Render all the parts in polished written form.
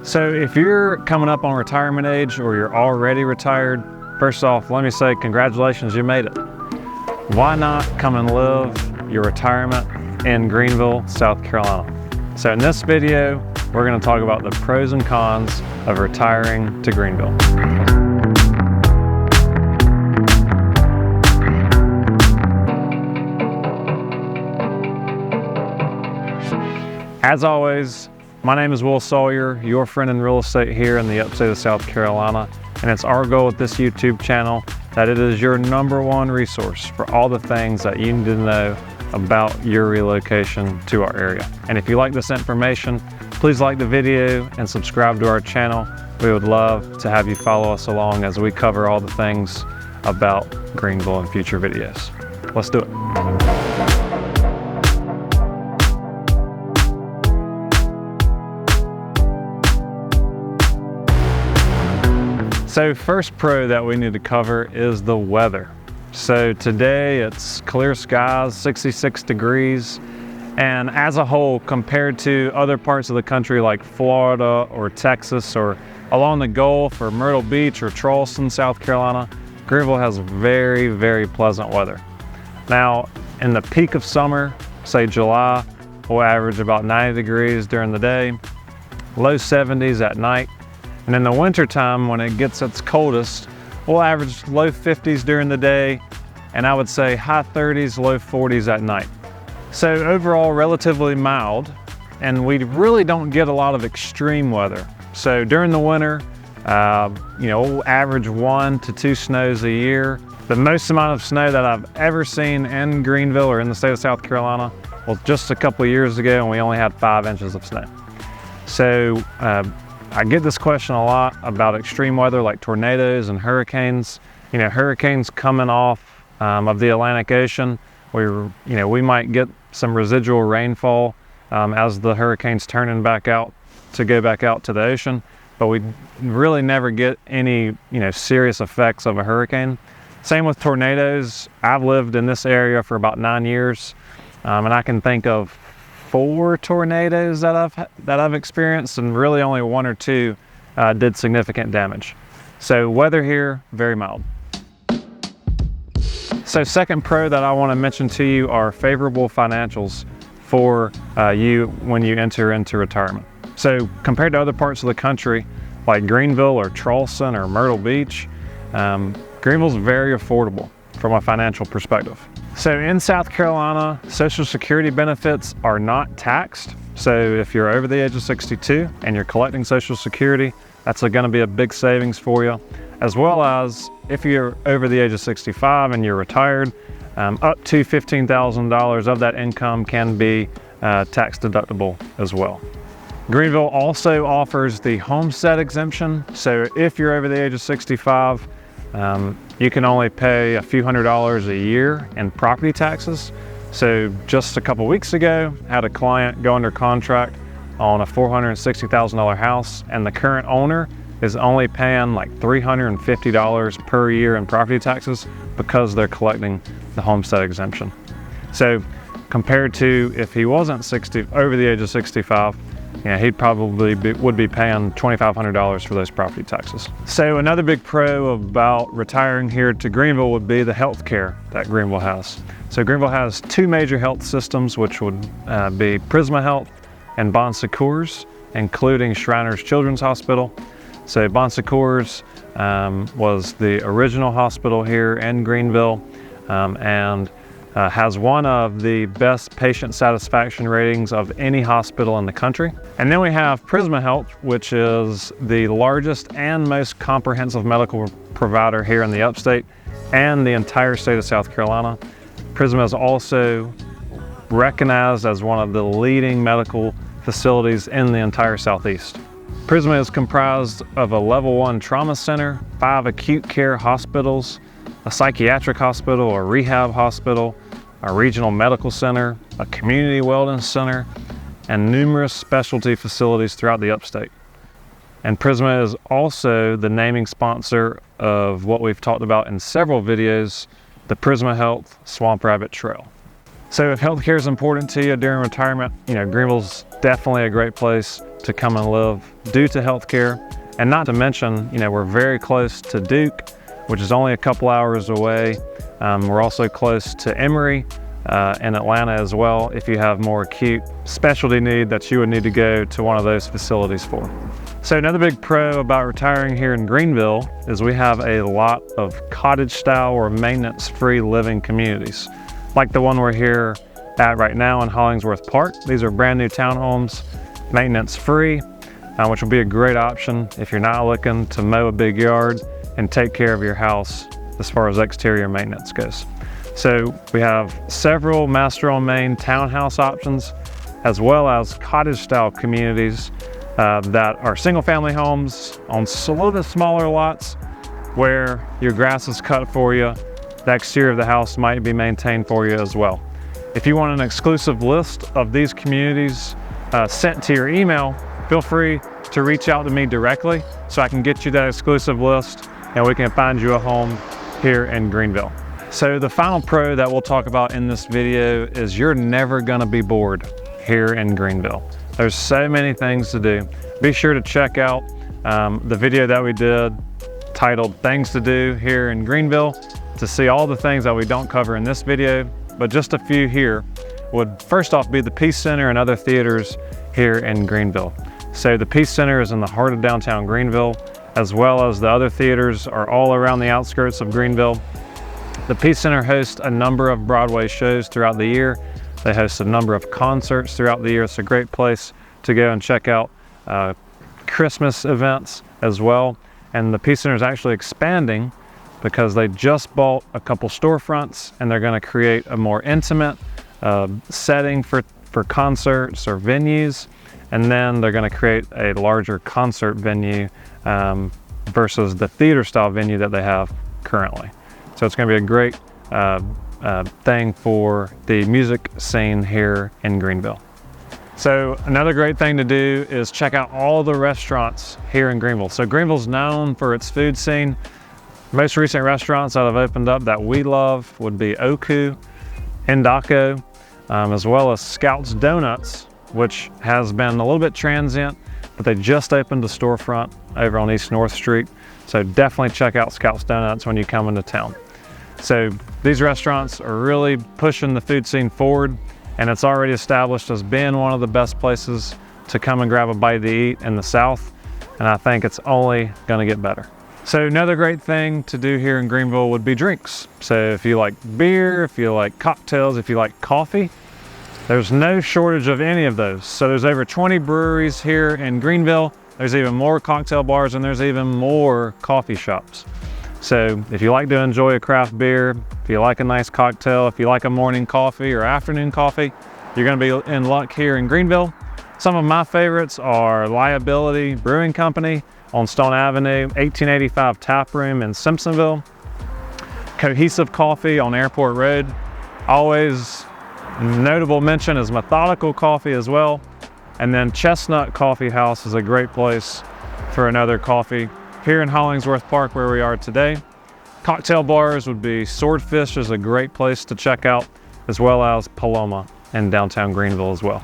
So if you're coming up on retirement age or you're already retired, first off, let me say congratulations, you made it. Why not come and live your retirement in Greenville, South Carolina? So in this video, we're going to talk about the pros and cons of retiring to Greenville. As always, my name is Sawyer, your friend in real estate here in the upstate of South Carolina, and it's our goal with this YouTube channel that it is your #1 resource for all the things that you need to know about your relocation to our area. And if you like this information, please like the video and subscribe to our channel. We would love to have you follow us along as we cover all the things about Greenville in future videos. Let's do it. So first pro that we need to cover is the weather. So today it's clear skies, 66 degrees. And as a whole, compared to other parts of the country like Florida or Texas or along the Gulf or Myrtle Beach or Charleston, South Carolina, Greenville has very, very pleasant weather. Now, in the peak of summer, say July, we'll average about 90 degrees during the day, low 70s at night. And in the winter time, when it gets its coldest, we'll average low 50s during the day, and I would say high 30s, low 40s at night. So overall, relatively mild, and we really don't get a lot of extreme weather. So during the winter, we'll average 1 to 2 snows a year. The most amount of snow that I've ever seen in Greenville or in the state of South Carolina was just a couple of years ago, and we only had 5 inches of snow. So I get this question a lot about extreme weather like tornadoes and hurricanes. You know, hurricanes coming off of the Atlantic Ocean, we might get some residual rainfall as the hurricane's turning back out to go back out to the ocean, but we really never get any serious effects of a hurricane. Same with tornadoes. I've lived in this area for about 9 years, and I can think of 4 tornadoes that I've experienced, and really only 1 or 2 did significant damage. So weather here, very mild. So second pro that I want to mention to you are favorable financials for you when you enter into retirement. So compared to other parts of the country, like Greenville or Charleston or Myrtle Beach, Greenville's very affordable from a financial perspective. So in South Carolina, Social Security benefits are not taxed. So if you're over the age of 62 and you're collecting Social Security, that's going to be a big savings for you. As well as if you're over the age of 65 and you're retired, up to $15,000 of that income can be tax deductible as well. Greenville also offers the homestead exemption. So if you're over the age of 65, you can only pay a few $100s a year in property taxes. So just a couple weeks ago, I had a client go under contract on a $460,000 house, and the current owner is only paying like $350 per year in property taxes because they're collecting the homestead exemption. So compared to if he wasn't over the age of 65, he'd probably would be paying $2,500 for those property taxes. So another big pro about retiring here to Greenville would be the health care that Greenville has. So Greenville has 2 major health systems, which would be Prisma Health and Bon Secours, including Shriners Children's Hospital. So Bon Secours was the original hospital here in Greenville and has one of the best patient satisfaction ratings of any hospital in the country. And then we have Prisma Health, which is the largest and most comprehensive medical provider here in the upstate and the entire state of South Carolina. Prisma is also recognized as one of the leading medical facilities in the entire Southeast. Prisma is comprised of a level 1 trauma center, 5 acute care hospitals, a psychiatric hospital, a rehab hospital, a regional medical center, a community wellness center, and numerous specialty facilities throughout the upstate. And Prisma is also the naming sponsor of what we've talked about in several videos, the Prisma Health Swamp Rabbit Trail. So if healthcare is important to you during retirement, Greenville's definitely a great place to come and live due to healthcare. And not to mention, we're very close to Duke, which is only a couple hours away. We're also close to Emory in Atlanta as well, if you have more acute specialty need that you would need to go to one of those facilities for. So another big pro about retiring here in Greenville is we have a lot of cottage style or maintenance-free living communities, like the one we're here at right now in Hollingsworth Park. These are brand new townhomes, maintenance-free, which will be a great option if you're not looking to mow a big yard and take care of your house as far as exterior maintenance goes. So we have several master-owned main townhouse options, as well as cottage-style communities that are single-family homes on a little bit smaller lots where your grass is cut for you. The exterior of the house might be maintained for you as well. If you want an exclusive list of these communities sent to your email, feel free to reach out to me directly so I can get you that exclusive list and we can find you a home here in Greenville. So the final pro that we'll talk about in this video is you're never gonna be bored here in Greenville. There's so many things to do. Be sure to check out the video that we did titled Things to Do here in Greenville to see all the things that we don't cover in this video, but just a few here would first off be the Peace Center and other theaters here in Greenville. So the Peace Center is in the heart of downtown Greenville, as well as the other theaters are all around the outskirts of Greenville. The Peace Center hosts a number of Broadway shows throughout the year. They host a number of concerts throughout the year. It's a great place to go and check out Christmas events as well. And the Peace Center is actually expanding because they just bought a couple storefronts and they're going to create a more intimate setting for concerts or venues. And then they're going to create a larger concert venue versus the theater style venue that they have currently. So it's going to be a great thing for the music scene here in Greenville. So another great thing to do is check out all the restaurants here in Greenville. So Greenville's known for its food scene. Most recent restaurants that have opened up that we love would be Oku, Endako, as well as Scout's Donuts, which has been a little bit transient, but they just opened a storefront over on East North Street. So definitely check out Scout's Donuts when you come into town. So these restaurants are really pushing the food scene forward, and it's already established as being one of the best places to come and grab a bite to eat in the South, and I think it's only gonna get better. So another great thing to do here in Greenville would be drinks. So if you like beer, if you like cocktails, if you like coffee, there's no shortage of any of those. So there's over 20 breweries here in Greenville. There's even more cocktail bars and there's even more coffee shops. So if you like to enjoy a craft beer, if you like a nice cocktail, if you like a morning coffee or afternoon coffee, you're gonna be in luck here in Greenville. Some of my favorites are Liability Brewing Company on Stone Avenue, 1885 Tap Room in Simpsonville, Cohesive Coffee on Airport Road. Always notable mention is Methodical Coffee as well. And then Chestnut Coffee House is a great place for another coffee. Here in Hollingsworth Park where we are today, cocktail bars would be Swordfish is a great place to check out, as well as Paloma in downtown Greenville as well.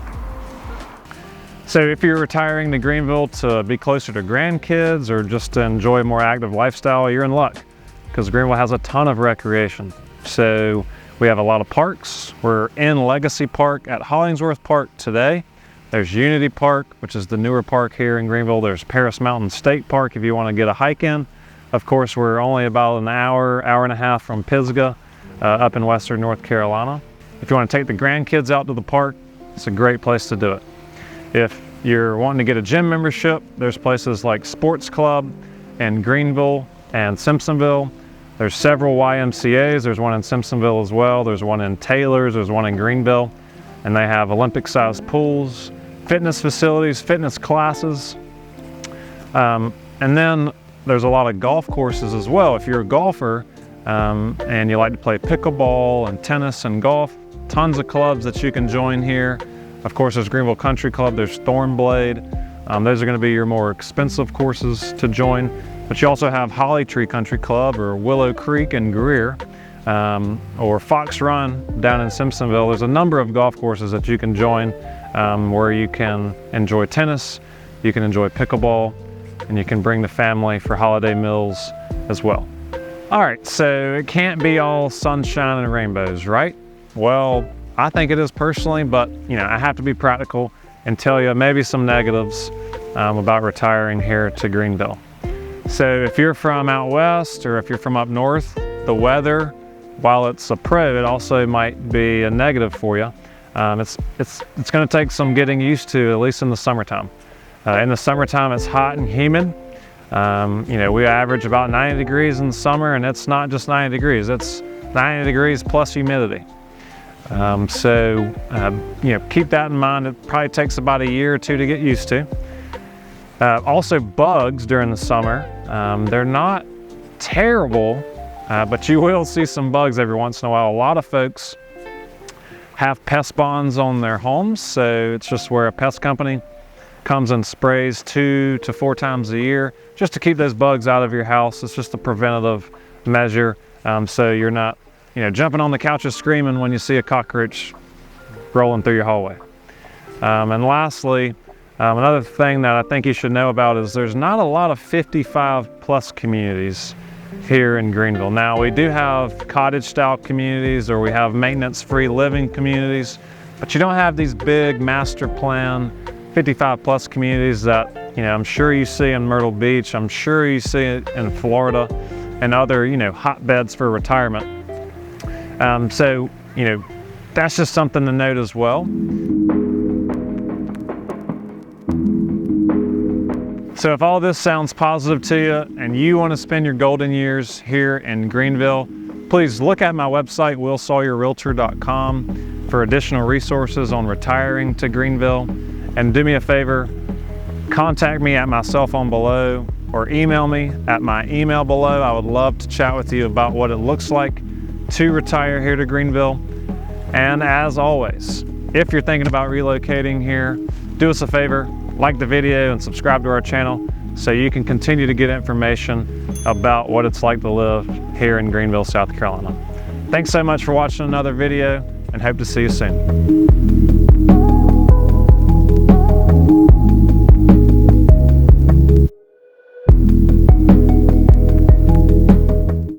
So if you're retiring to Greenville to be closer to grandkids or just to enjoy a more active lifestyle, you're in luck because Greenville has a ton of recreation. So we have a lot of parks. We're in Legacy Park at Hollingsworth Park today. There's Unity Park, which is the newer park here in Greenville. There's Paris Mountain State Park if you want to get a hike in. Of course, we're only about an hour and a half from Pisgah up in western North Carolina. If you want to take the grandkids out to the park, it's a great place to do it. If you're wanting to get a gym membership, there's places like Sports Club in Greenville and Simpsonville. There's several YMCAs. There's one in Simpsonville as well. There's one in Taylor's. There's one in Greenville. And they have Olympic-sized pools, fitness facilities, fitness classes. And then there's a lot of golf courses as well. If you're a golfer and you like to play pickleball and tennis and golf, tons of clubs that you can join here. Of course, there's Greenville Country Club, there's Thornblade. Those are gonna be your more expensive courses to join. But you also have Holly Tree Country Club or Willow Creek and Greer. or Fox Run down in Simpsonville. There's a number of golf courses that you can join where you can enjoy tennis, you can enjoy pickleball, and you can bring the family for holiday meals as well. All right, so it can't be all sunshine and rainbows, right? Well, I think it is personally, but I have to be practical and tell you maybe some negatives about retiring here to Greenville. So if you're from out west or if you're from up north, the weather, while it's a pro, it also might be a negative for you. It's going to take some getting used to, at least in the summertime. In the summertime, it's hot and humid. We average about 90 degrees in the summer, and it's not just 90 degrees, it's 90 degrees plus humidity. Keep that in mind. It probably takes about a year or two to get used to. Also bugs during the summer. They're not terrible, but you will see some bugs every once in a while. A lot of folks have pest bonds on their homes, so it's just where a pest company comes and sprays 2 to 4 times a year just to keep those bugs out of your house. It's just a preventative measure, so you're not jumping on the couches screaming when you see a cockroach rolling through your hallway. And lastly, another thing that I think you should know about is there's not a lot of 55 plus communities here in Greenville. Now, we do have cottage style communities, or we have maintenance free living communities, but you don't have these big master plan 55 plus communities that I'm sure you see in Myrtle Beach, I'm sure you see it in Florida and other hotbeds for retirement. That's just something to note as well. So if all this sounds positive to you and you want to spend your golden years here in Greenville, please look at my website, willsawyerrealtor.com, for additional resources on retiring to Greenville. And do me a favor, contact me at my cell phone below or email me at my email below. I would love to chat with you about what it looks like to retire here to Greenville. And as always, if you're thinking about relocating here, do us a favor, like the video and subscribe to our channel so you can continue to get information about what it's like to live here in Greenville, South Carolina. Thanks so much for watching another video, and hope to see you soon.